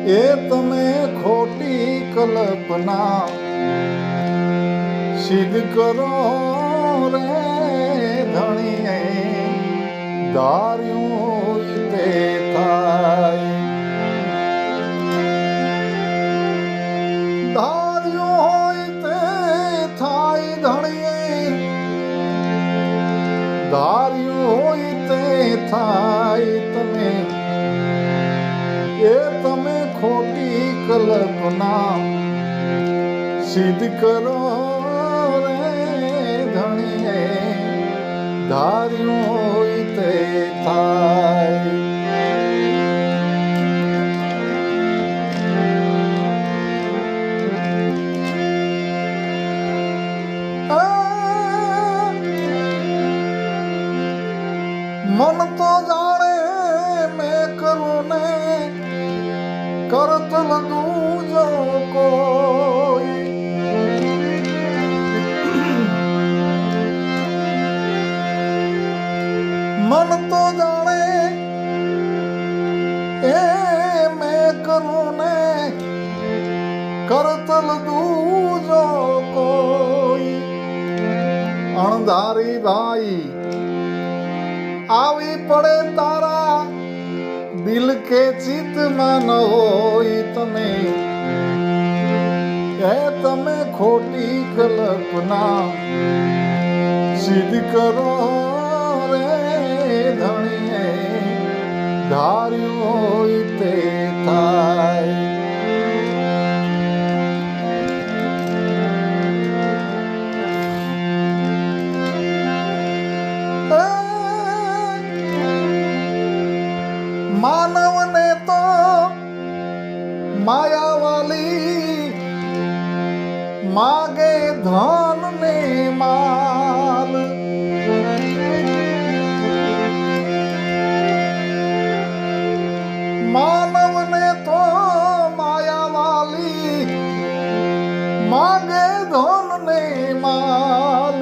એ તમે ખોટી કલ્પના સિદ્ધ કરો રે ધણીએ, ધાર્યું તે થાય, ધાર્યું હોય તે થાય ધણીએ, ધાર્યું હોય તે થાય તમે, એ તમે ખોટી કલ્પના સિદ્ધ કરો રે ધણીએ, ધાર્યું હોય તે થાય. મન તો જાણે મેં કરું ને કરતલ દૂજો કોઈ, મન તો જાણે એ મેં કરું ને કરતલ દૂજો કોઈ. અણધારી ભાઈ આવી પડે તારા દિલ કે ચિત્તમાં ન હોય તમે, એ તમે ખોટી કલ્પના સિદ્ધ કરો રે ધણીએ, ધાર્યું હોય તે થાય. માનવને તો માયાવાલી માગે ધન ને માલ, માનવને તો માયાવાલી માગે ધન ને માલ,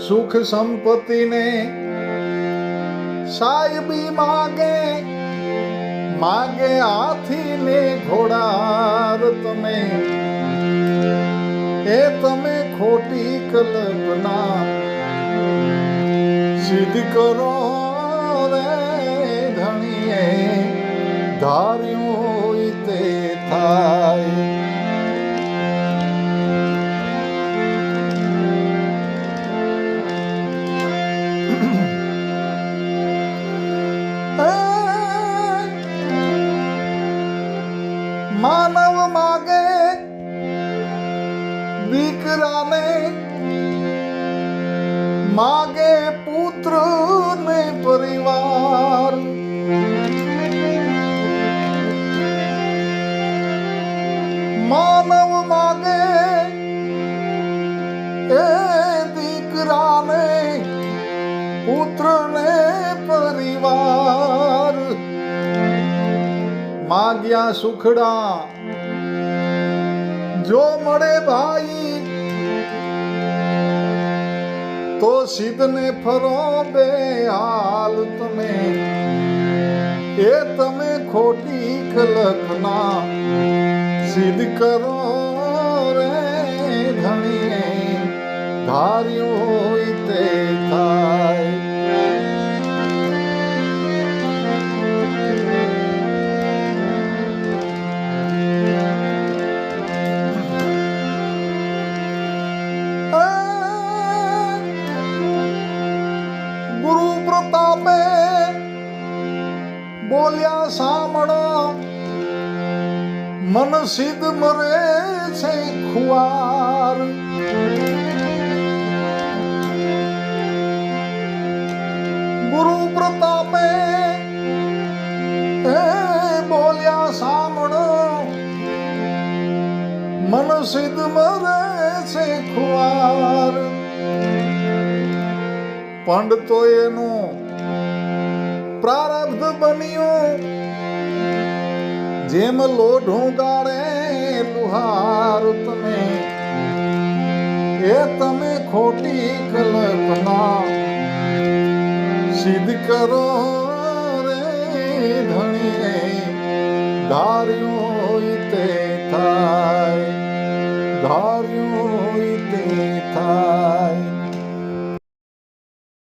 સુખ સંપત્તિ ને સાહેબી માગે, માગે હાથી ને ઘોડાર તમે, એ તમે ખોટી કલ્પના સિદ્ધ કરો રે ધણીએ, ધાર્યું હોય તે થાય. માનવ માગે દીકરાને, માગે પુત્ર ને પરિવાર, માનવ માગે એ દીકરાને પુત્ર ને પરિવાર, માગ્યા સુખડા જો મળે ભાઈ તો સિદ્ધ ને ફરો બે હાલ તમે, એ તમે ખોટી કલ્પના સિદ્ધ કરો રે ધણીએ, ધાર્યું હોય તે થાય. પ્રતાપે બોલ્યા સાંભળો, મન સિદ્ધ મરે છે ખુવાર, ગુરુ પ્રતાપે બોલ્યા સાંભળો, મન સિદ્ધ મરે છે ખુવાર. પંડિતો એનું પ્રારબ્ધ બન્યું, જેમ લોઢું ગાળે લુહાર તમે, એ તમે ખોટી કલ્પના સિદ્ધ કરો રે ધણીએ, ધાર્યું ઈ તે થાય.